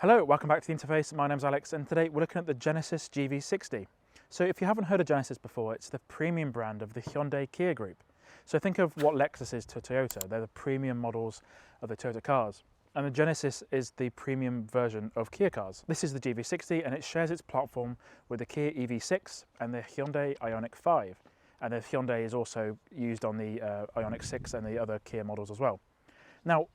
Hello, welcome back to the interface. My name's Alex and today we're looking at the Genesis GV60. So if you haven't heard of Genesis before, it's the premium brand of the Hyundai Kia Group. So think of what Lexus is to Toyota. They're the premium models of the Toyota cars. And the Genesis is the premium version of Kia cars. This is the GV60 and it shares its platform with the Kia EV6 and the Hyundai Ioniq 5. And the Hyundai is also used on the Ioniq 6 and the other Kia models as well. Now,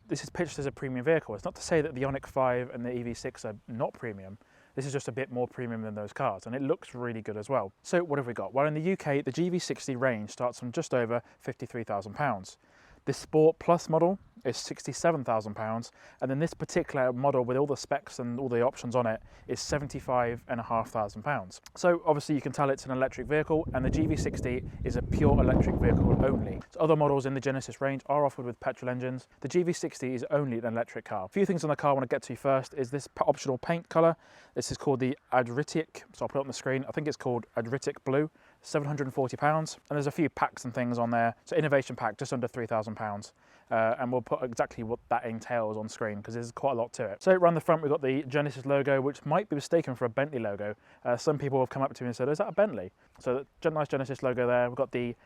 this is pitched as a premium vehicle. It's not to say that the Ioniq 5 and the EV6 are not premium. This is just a bit more premium than those cars, and it looks really good as well. So what have we got? Well, in the UK, the GV60 range starts from just over £53,000. The Sport Plus model is £67,000, and then this particular model with all the specs and all the options on it is £75,500. So obviously you can tell it's an electric vehicle, and the GV60 is a pure electric vehicle only. So other models in the Genesis range are offered with petrol engines. The GV60 is only an electric car. A few things on the car I want to get to first is this optional paint colour. This is called the Adriatic, so I'll put it on the screen. I think it's called Adriatic Blue. £740, and there's a few packs and things on there. So innovation pack, just under £3,000, and we'll put exactly what that entails on screen because there's quite a lot to it. So around the front we've got the Genesis logo, which might be mistaken for a Bentley logo. Some people have come up to me and said, is that a Bentley? So nice Genesis logo there. We've got the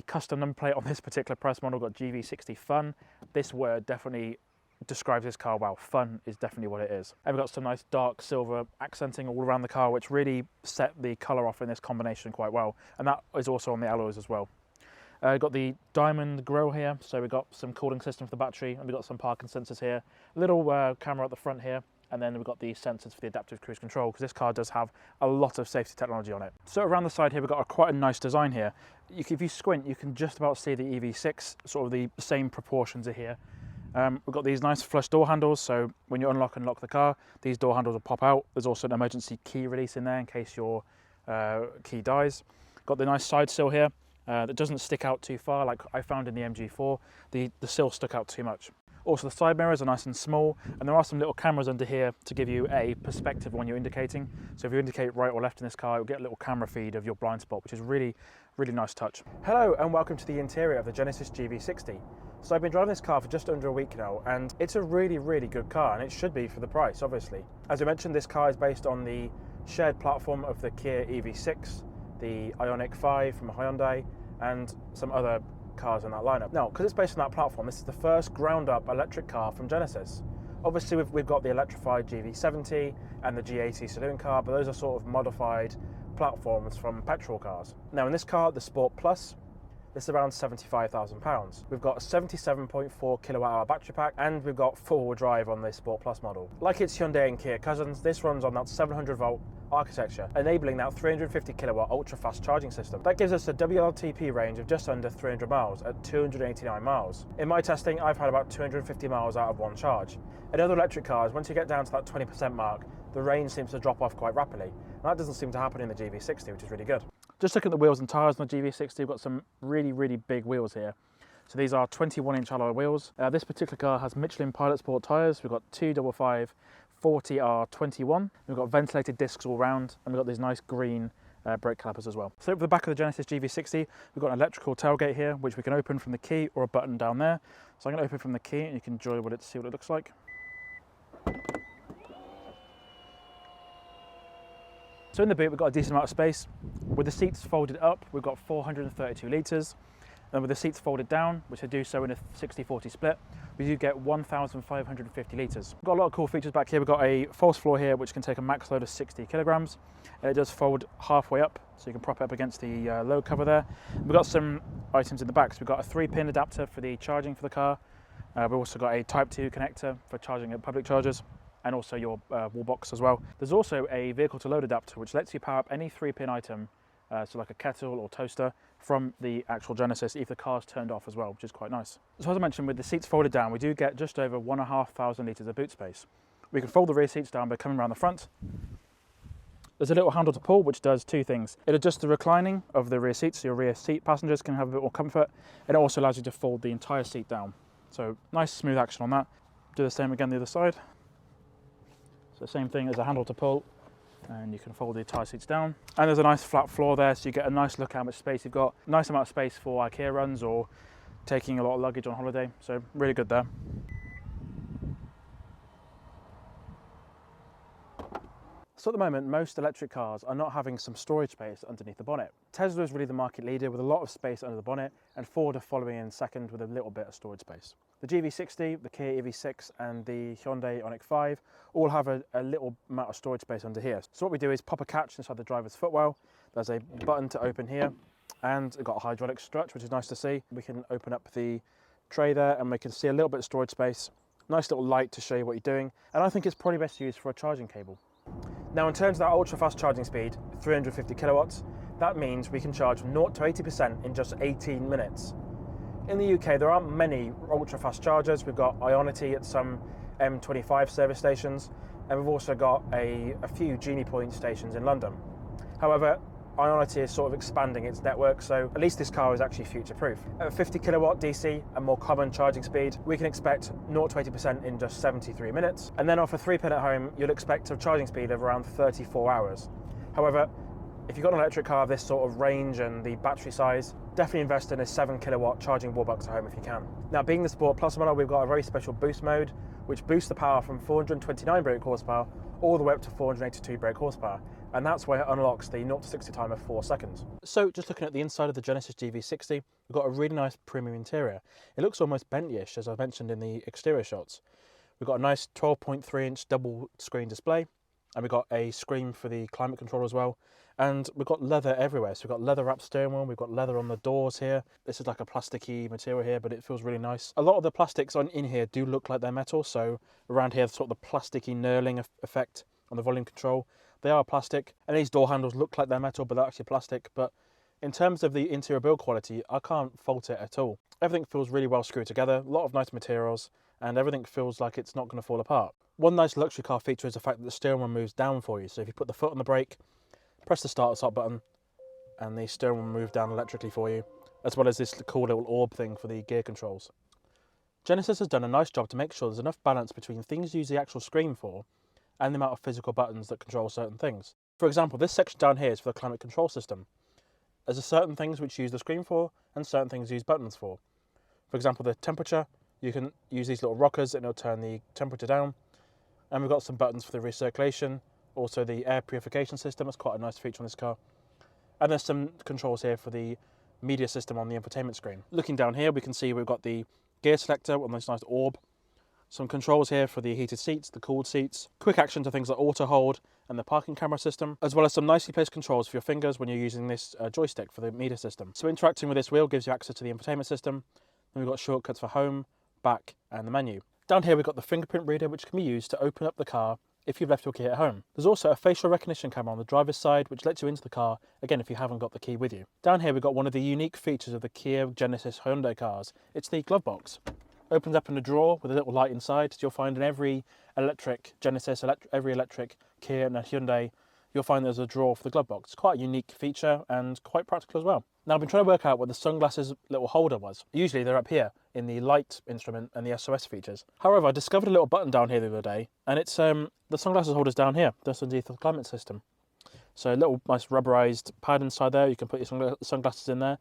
custom number plate on this particular press model. We've got GV60 Fun. This word definitely describes this car well. Fun is definitely what it is. And we've got some nice dark silver accenting all around the car, which really set the colour off in this combination quite well. And that is also on the alloys as well. We've got the diamond grille here, so we've got some cooling system for the battery, and we've got some parking sensors here. A little camera at the front here, and then we've got the sensors for the adaptive cruise control, because this car does have a lot of safety technology on it. So around the side here, we've got quite a nice design here. If you squint, you can just about see the EV6, sort of the same proportions are here. We've got these nice flush door handles, so when you unlock and lock the car, these door handles will pop out. There's also an emergency key release in there in case your key dies. Got the nice side sill here that doesn't stick out too far like I found in the MG4. The sill stuck out too much. Also the side mirrors are nice and small, and there are some little cameras under here to give you a perspective when you're indicating. So if you indicate right or left in this car, you'll get a little camera feed of your blind spot, which is really nice touch. Hello and welcome to the interior of the Genesis GV60. So I've been driving this car for just under a week now, and it's a really good car, and it should be for the price, obviously. As I mentioned, this car is based on the shared platform of the Kia EV6, the Ioniq 5 from Hyundai, and some other cars in that lineup. Now, because it's based on that platform, this is the first ground-up electric car from Genesis. Obviously, we've got the electrified GV70 and the G80 saloon car, but those are sort of modified platforms from petrol cars. Now, in this car, the Sport Plus, this is around £75,000. We've got a 77.4 kilowatt-hour battery pack, and we've got four-wheel drive on the Sport Plus model. Like its Hyundai and Kia cousins, this runs on that 700-volt architecture, enabling that 350 kilowatt ultra-fast charging system. That gives us a WLTP range of just under 300 miles at 289 miles. In my testing, I've had about 250 miles out of one charge. In other electric cars, once you get down to that 20% mark, the range seems to drop off quite rapidly. And that doesn't seem to happen in the GV60, which is really good. Just looking at the wheels and tyres on the GV60, we've got some really big wheels here. So these are 21-inch alloy wheels. This particular car has Michelin Pilot Sport tyres. We've got 255 40R21. We've got ventilated discs all round, and we've got these nice green brake calipers as well. So over the back of the Genesis GV60, we've got an electrical tailgate here, which we can open from the key or a button down there. So I'm going to open from the key, and you can enjoy see what it looks like. So in the boot, we've got a decent amount of space. With the seats folded up, we've got 432 litres. And with the seats folded down, which they do so in a 60-40 split, we do get 1,550 litres. We've got a lot of cool features back here. We've got a false floor here, which can take a max load of 60 kilograms. And it does fold halfway up, so you can prop it up against the load cover there. We've got some items in the back. So we've got a 3-pin adapter for the charging for the car. We've also got a Type 2 connector for charging at public chargers, and also your wall box as well. There's also a vehicle to load adapter, which lets you power up any 3-pin item, so like a kettle or toaster, from the actual Genesis if the car's turned off as well, which is quite nice. So as I mentioned, with the seats folded down, we do get just over 1,500 litres of boot space. We can fold the rear seats down by coming around the front. There's a little handle to pull, which does two things. It adjusts the reclining of the rear seats, so your rear seat passengers can have a bit more comfort, and it also allows you to fold the entire seat down. So nice smooth action on that. Do the same again the other side. So same thing as a handle to pull, and you can fold the entire seats down. And there's a nice flat floor there, so you get a nice look at how much space you've got. Nice amount of space for IKEA runs or taking a lot of luggage on holiday, so really good there. So at the moment, most electric cars are not having some storage space underneath the bonnet. Tesla is really the market leader with a lot of space under the bonnet, and Ford are following in second with a little bit of storage space. The GV60, the Kia EV6 and the Hyundai Ioniq 5 all have a little amount of storage space under here. So what we do is pop a catch inside the driver's footwell. There's a button to open here, and we've got a hydraulic strut, which is nice to see. We can open up the tray there and we can see a little bit of storage space. Nice little light to show you what you're doing, and I think it's probably best used for a charging cable. Now, in terms of that ultra fast charging speed, 350 kilowatts, that means we can charge 0 to 80% in just 18 minutes. In the UK, there aren't many ultra fast chargers. We've got Ionity at some M25 service stations, and we've also got a few Genie Point stations in London. However, Ionity is sort of expanding its network, so at least this car is actually future-proof. At 50 kilowatt DC, a more common charging speed, we can expect 0 to 80% in just 73 minutes. And then off a 3-pin at home, you'll expect a charging speed of around 34 hours. However, if you've got an electric car of this sort of range and the battery size, definitely invest in a 7 kilowatt charging wall box at home if you can. Now, being the Sport Plus model, we've got a very special boost mode, which boosts the power from 429 brake horsepower all the way up to 482 brake horsepower. And that's where it unlocks the 0 to 60 time of 4 seconds. So just looking at the inside of the Genesis GV60, we've got a really nice premium interior. It looks almost Bentley-ish, as I mentioned in the exterior shots. We've got a nice 12.3 inch double screen display, and we've got a screen for the climate control as well. And we've got leather everywhere. So we've got leather wrapped steering wheel, we've got leather on the doors here. This is like a plasticky material here, but it feels really nice. A lot of the plastics in here do look like they're metal. So around here, sort of the plasticky knurling effect on the volume control. They are plastic, and these door handles look like they're metal, but they're actually plastic. But in terms of the interior build quality, I can't fault it at all. Everything feels really well screwed together, a lot of nice materials, and everything feels like it's not going to fall apart. One nice luxury car feature is the fact that the steering wheel moves down for you. So if you put the foot on the brake, press the start or stop button, and the steering wheel will move down electrically for you, as well as this cool little orb thing for the gear controls. Genesis has done a nice job to make sure there's enough balance between things you use the actual screen for and the amount of physical buttons that control certain things. For example, this section down here is for the climate control system. There's certain things which you use the screen for and certain things you use buttons for. For example, the temperature, you can use these little rockers and it'll turn the temperature down. And we've got some buttons for the recirculation, also the air purification system. That's quite a nice feature on this car. And there's some controls here for the media system on the infotainment screen. Looking down here, we can see we've got the gear selector on this nice orb. Some controls here for the heated seats, the cooled seats, quick action to things like auto hold and the parking camera system, as well as some nicely placed controls for your fingers when you're using this joystick for the media system. So interacting with this wheel gives you access to the infotainment system. Then we've got shortcuts for home, back and the menu. Down here we've got the fingerprint reader, which can be used to open up the car if you've left your key at home. There's also a facial recognition camera on the driver's side, which lets you into the car, again if you haven't got the key with you. Down here we've got one of the unique features of the Kia, Genesis, Hyundai cars. It's the glove box. Opens up in a drawer with a little light inside. You'll find in every electric Genesis, every electric Kia and a Hyundai, you'll find there's a drawer for the glove box. It's quite a unique feature and quite practical as well. Now I've been trying to work out what the sunglasses little holder was. Usually they're up here in the light instrument and the SOS features. However, I discovered a little button down here the other day, and it's the sunglasses holder's down here, just underneath the climate system. So a little nice rubberized pad inside there. You can put your sunglasses in there.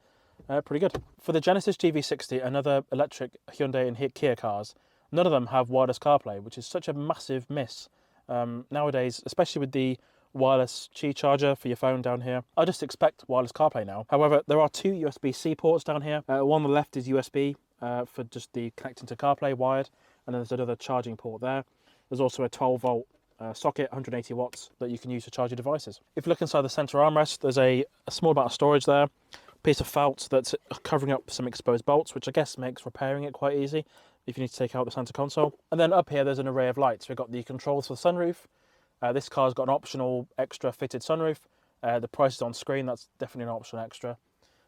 Pretty good. For the Genesis GV60 and other electric Hyundai and Kia cars, none of them have wireless CarPlay, which is such a massive miss nowadays, especially with the wireless Qi charger for your phone down here. I just expect wireless CarPlay now. However, there are 2 USB-C ports down here. One on the left is USB for just the connecting to CarPlay wired, and then there's another charging port there. There's also a 12-volt socket, 180 watts, that you can use to charge your devices. If you look inside the center armrest, there's a small amount of storage there. Piece of felt that's covering up some exposed bolts, which I guess makes repairing it quite easy if you need to take out the center console. And then up here there's an array of lights. We've got the controls for the sunroof. This car's got an optional extra fitted sunroof. The price is on screen, that's definitely an optional extra.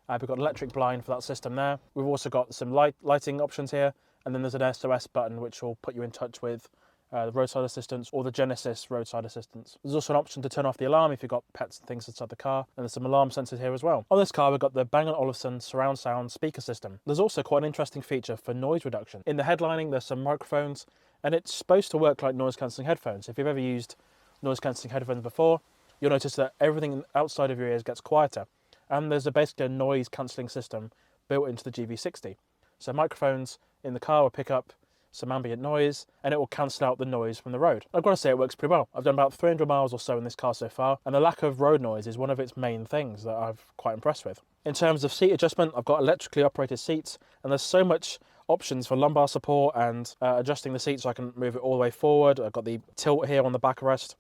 We've got an electric blind for that system there. We've also got some lighting options here, and then there's an SOS button which will put you in touch with the roadside assistance or the Genesis roadside assistance. There's also an option to turn off the alarm if you've got pets and things inside the car, and there's some alarm sensors here as well. On this car we've got the Bang & Olufsen surround sound speaker system. There's also quite an interesting feature for noise reduction. In the headlining there's some microphones, and it's supposed to work like noise cancelling headphones. If you've ever used noise cancelling headphones before, you'll notice that everything outside of your ears gets quieter, and there's basically a noise cancelling system built into the GV60. So microphones in the car will pick up some ambient noise, and it will cancel out the noise from the road. I've got to say it works pretty well. I've done about 300 miles or so in this car so far, and the lack of road noise is one of its main things that I'm quite impressed with. In terms of seat adjustment, I've got electrically operated seats, and there's so much options for lumbar support and adjusting the seat so I can move it all the way forward. I've got the tilt here on the backrest.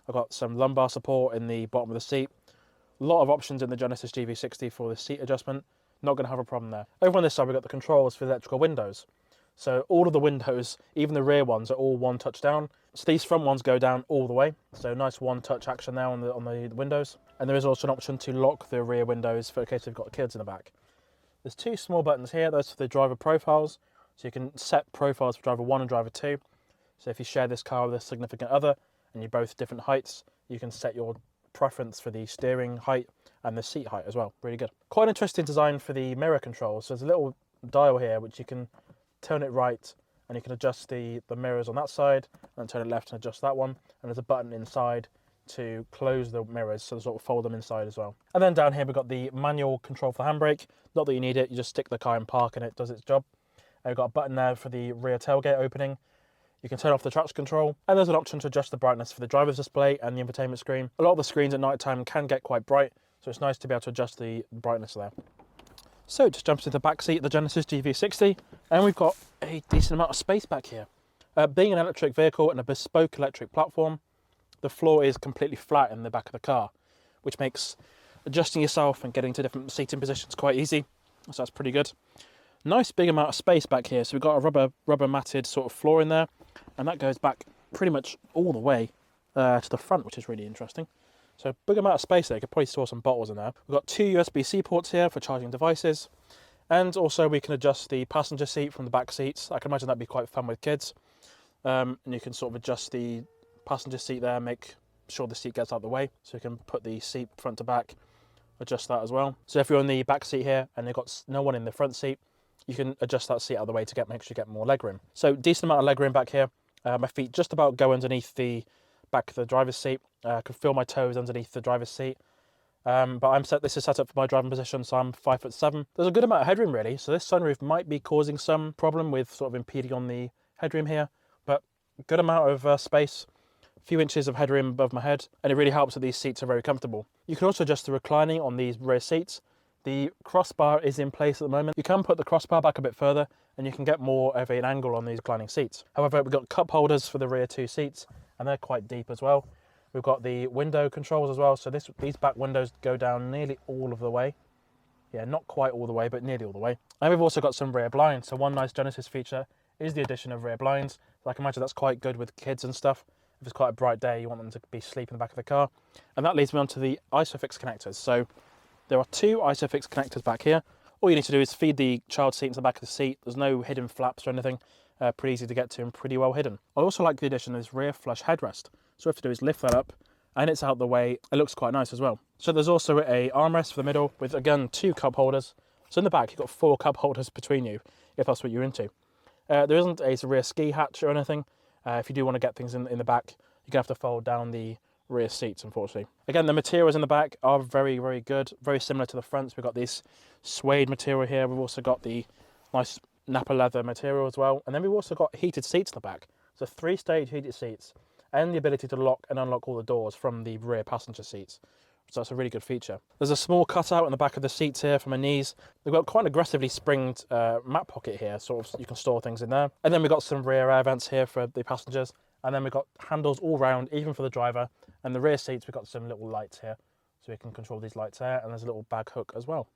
I've got some lumbar support in the bottom of the seat. A lot of options in the Genesis GV60 for the seat adjustment. Not going to have a problem there. Over on this side, we've got the controls for the electrical windows. So all of the windows, even the rear ones, are all one touch down. So these front ones go down all the way. So nice one touch action there on the windows. And there is also an option to lock the rear windows for in case you've got kids in the back. There's two small buttons here. Those for the driver profiles. So you can set profiles for driver 1 and driver 2. So if you share this car with a significant other and you're both different heights, you can set your preference for the steering height and the seat height as well. Really good. Quite an interesting design for the mirror controls. So there's a little dial here which you can turn it right and you can adjust the mirrors on that side and turn it left and adjust that one. And there's a button inside to close the mirrors, so sort of fold them inside as well. And then down here we've got the manual control for the handbrake. Not that you need it, you just stick the car in park and it does its job. And we've got a button there for the rear tailgate opening. You can turn off the traction control, and there's an option to adjust the brightness for the driver's display and the infotainment screen. A lot of the screens at night time can get quite bright, so it's nice to be able to adjust the brightness there. So it just jumps into the back seat of the Genesis GV60, and we've got a decent amount of space back here. Being an electric vehicle and a bespoke electric platform, the floor is completely flat in the back of the car, which makes adjusting yourself and getting to different seating positions quite easy, so that's pretty good. Nice big amount of space back here, so we've got a rubber matted sort of floor in there, and that goes back pretty much all the way to the front, which is really interesting. So big amount of space there. You could probably store some bottles in there. We've got two USB-C ports here for charging devices, and also we can adjust the passenger seat from the back seats. I can imagine that'd be quite fun with kids. And you can sort of adjust the passenger seat there, make sure the seat gets out of the way, so you can put the seat front to back, adjust that as well. So if you're in the back seat here and you've got no one in the front seat, you can adjust that seat out of the way to make sure you get more legroom. So decent amount of legroom back here. My feet just about go underneath the back of the driver's seat. I can feel my toes underneath the driver's seat. But this is set up for my driving position, so I'm 5'7". There's a good amount of headroom really, so this sunroof might be causing some problem with sort of impeding on the headroom here, but good amount of space, a few inches of headroom above my head, and it really helps that these seats are very comfortable. You can also adjust the reclining on these rear seats. The crossbar is in place at the moment. You can put the crossbar back a bit further and you can get more of an angle on these reclining seats. However, we've got cup holders for the rear two seats and they're quite deep as well. We've got the window controls as well. So these back windows go down nearly all of the way. Yeah, not quite all the way, but nearly all the way. And we've also got some rear blinds. So one nice Genesis feature is the addition of rear blinds. So I can imagine that's quite good with kids and stuff. If it's quite a bright day, you want them to be asleep in the back of the car. And that leads me on to the ISOFIX connectors. So there are two ISOFIX connectors back here. All you need to do is feed the child seat into the back of the seat. There's no hidden flaps or anything. Pretty easy to get to and pretty well hidden. I also like the addition of this rear flush headrest. So what you have to do is lift that up and it's out the way. It looks quite nice as well. So there's also a armrest for the middle with, again, two cup holders. So in the back, you've got 4 cup holders between you, if that's what you're into. There isn't a rear ski hatch or anything. If you do want to get things in the back, you're going to have to fold down the rear seats, unfortunately. Again, the materials in the back are very, very good. Very similar to the fronts. We've got this suede material here. We've also got the nice Nappa leather material as well. And then we've also got heated seats in the back. So 3-stage heated seats and the ability to lock and unlock all the doors from the rear passenger seats. So that's a really good feature. There's a small cutout in the back of the seats here for my knees. They've got quite an aggressively springed mat pocket here, sort of, you can store things in there. And then we've got some rear air vents here for the passengers. And then we've got handles all round, even for the driver. And the rear seats, we've got some little lights here, so we can control these lights there. And there's a little bag hook as well.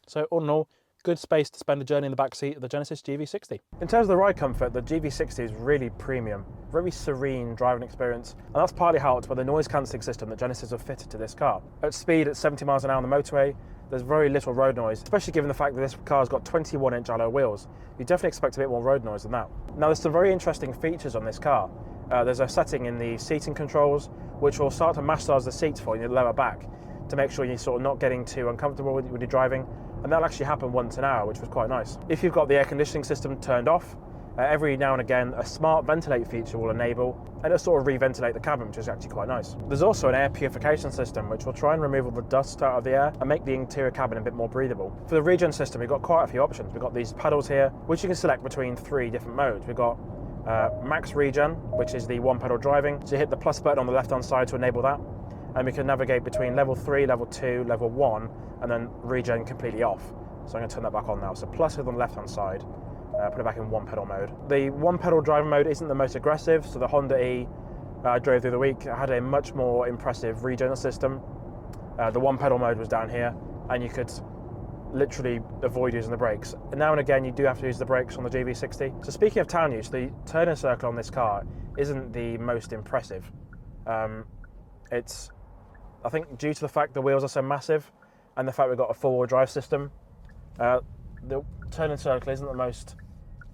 So all in all, good space to spend a journey in the back seat of the Genesis GV60. In terms of the ride comfort, the GV60 is really premium, very serene driving experience, and that's partly helped by the noise cancelling system that Genesis have fitted to this car. At speed at 70 miles an hour on the motorway, there's very little road noise, especially given the fact that this car's got 21-inch alloy wheels. You definitely expect a bit more road noise than that. Now, there's some very interesting features on this car. There's a setting in the seating controls which will start to massage the seats for you in your lower back to make sure you're sort of not getting too uncomfortable when you're driving, and that'll actually happen once an hour, which was quite nice. If you've got the air conditioning system turned off, every now and again a smart ventilate feature will enable, and it'll sort of re-ventilate the cabin, which is actually quite nice. There's also an air purification system which will try and remove all the dust out of the air and make the interior cabin a bit more breathable. For the regen system, we've got quite a few options. We've got these paddles here which you can select between 3 different modes. We've got max regen, which is the one pedal driving. So you hit the plus button on the left hand side to enable that, and we can navigate between level 3, level 2, level 1, and then regen completely off. So I'm going to turn that back on now. So plus is on the left hand side, put it back in one pedal mode. The one pedal driving mode isn't the most aggressive, so the Honda E I drove through the week had a much more impressive regen system. The one pedal mode was down here, and you could literally avoid using the brakes. And now and again you do have to use the brakes on the GV60. So speaking of town use, the turning circle on this car isn't the most impressive. It's, I think, due to the fact the wheels are so massive and the fact we've got a four-wheel drive system, the turning circle isn't the most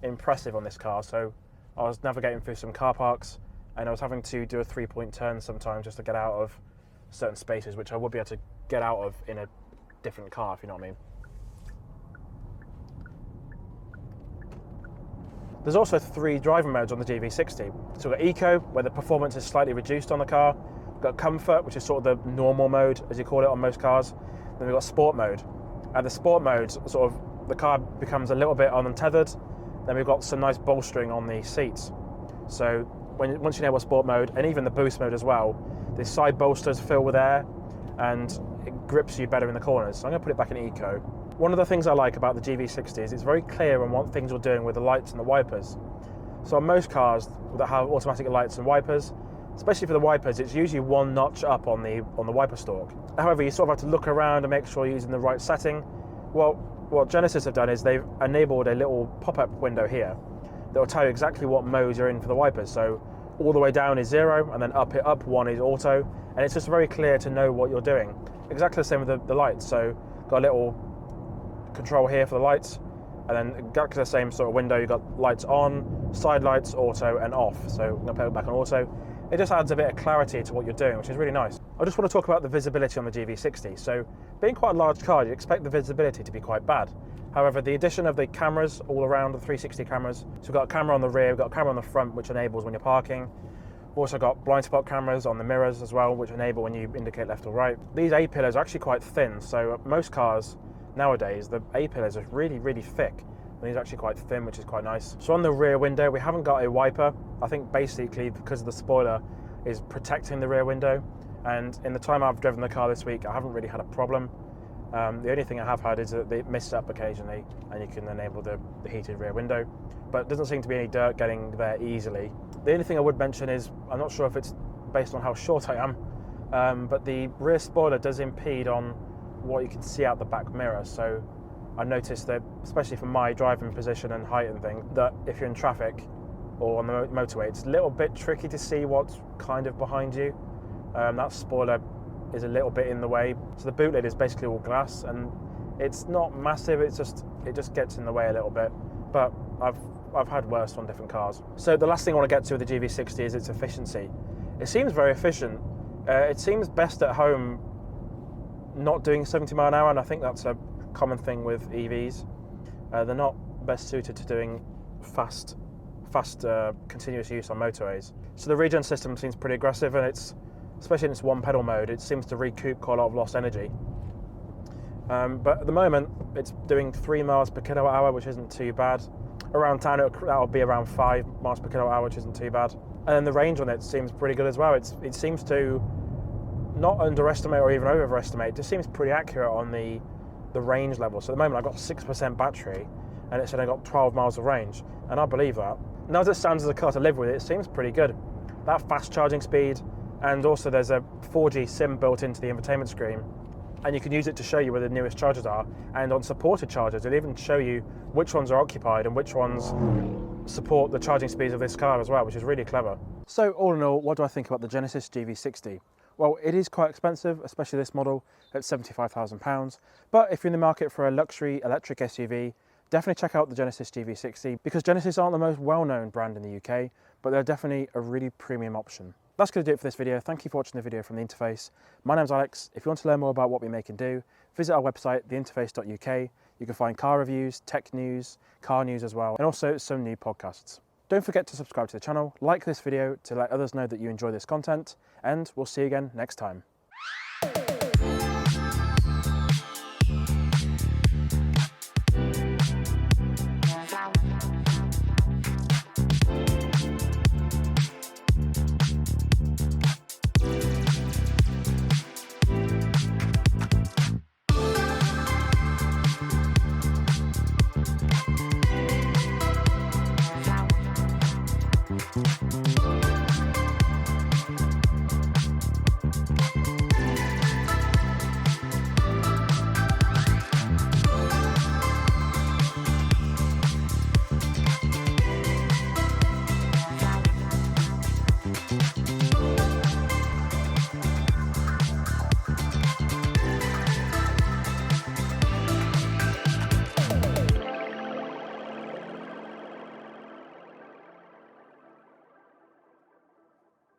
impressive on this car. So I was navigating through some car parks and I was having to do a 3-point turn sometimes just to get out of certain spaces, which I would be able to get out of in a different car, if you know what I mean. There's also 3 driving modes on the GV60. So we've got Eco, where the performance is slightly reduced on the car. We've got Comfort, which is sort of the normal mode, as you call it on most cars. Then we've got Sport mode. At the Sport mode, sort of the car becomes a little bit untethered. Then we've got some nice bolstering on the seats. So once you enable Sport mode, and even the Boost mode as well, the side bolsters fill with air and it grips you better in the corners. So I'm going to put it back in Eco. One of the things I like about the GV60 is it's very clear on what things you're doing with the lights and the wipers. So on most cars that have automatic lights and wipers, especially for the wipers, it's usually one notch up on the wiper stalk. However, you sort of have to look around and make sure you're using the right setting. Well, what Genesis have done is they've enabled a little pop-up window here that will tell you exactly what mode you're in for the wipers. So all the way down is 0, and then up 1 is auto, and it's just very clear to know what you're doing. Exactly the same with the lights. So got a little control here for the lights, and then exactly the same sort of window. You've got lights on, side lights, auto, and off. So I'm going to put it back on auto. It just adds a bit of clarity to what you're doing, which is really nice. I just want to talk about the visibility on the GV60. So being quite a large car, you'd expect the visibility to be quite bad. However, the addition of the cameras all around, the 360 cameras, so we've got a camera on the rear, we've got a camera on the front, which enables when you're parking. We've also got blind spot cameras on the mirrors as well, which enable when you indicate left or right. These A-pillars are actually quite thin, so most cars nowadays, the A-pillars are really, really thick. And these are actually quite thin, which is quite nice. So on the rear window, we haven't got a wiper. I think basically because the spoiler is protecting the rear window. And in the time I've driven the car this week, I haven't really had a problem. The only thing I have had is that it misses up occasionally, and you can enable the heated rear window. But it doesn't seem to be any dirt getting there easily. The only thing I would mention is, I'm not sure if it's based on how short I am, but the rear spoiler does impede on what you can see out the back mirror. So I noticed that, especially from my driving position and height and thing, that if you're in traffic or on the motorway, it's a little bit tricky to see what's kind of behind you. That spoiler is a little bit in the way. So the boot lid is basically all glass, and it's not massive, it just gets in the way a little bit. But I've had worse on different cars. So the last thing I want to get to with the GV60 is its efficiency. It seems very efficient. It seems best at home not doing 70 mile an hour, and I think that's a common thing with EVs. They're not best suited to doing fast continuous use on motorways. So the regen system seems pretty aggressive, and it's, especially in its one pedal mode, it seems to recoup quite a lot of lost energy. But at the moment, it's doing 3 miles per kilowatt hour, which isn't too bad. Around town, that'll be around 5 miles per kilowatt hour, which isn't too bad. And then the range on it seems pretty good as well. It seems to not underestimate or even overestimate. It just seems pretty accurate on the range level. So at the moment, I've got 6% battery, and it's only got 12 miles of range, and I believe that. Now, as it stands as a car to live with, it seems pretty good. That fast charging speed, and also there's a 4G SIM built into the infotainment screen, and you can use it to show you where the newest chargers are. And on supported chargers, it'll even show you which ones are occupied and which ones support the charging speeds of this car as well, which is really clever. So all in all, what do I think about the Genesis GV60? Well, it is quite expensive, especially this model at £75,000. But if you're in the market for a luxury electric SUV, definitely check out the Genesis GV60, because Genesis aren't the most well-known brand in the UK, but they're definitely a really premium option. That's going to do it for this video. Thank you for watching the video from The Interface. My name's Alex. If you want to learn more about what we make and do, visit our website, theinterface.uk. You can find car reviews, tech news, car news as well, and also some new podcasts. Don't forget to subscribe to the channel, like this video to let others know that you enjoy this content, and we'll see you again next time.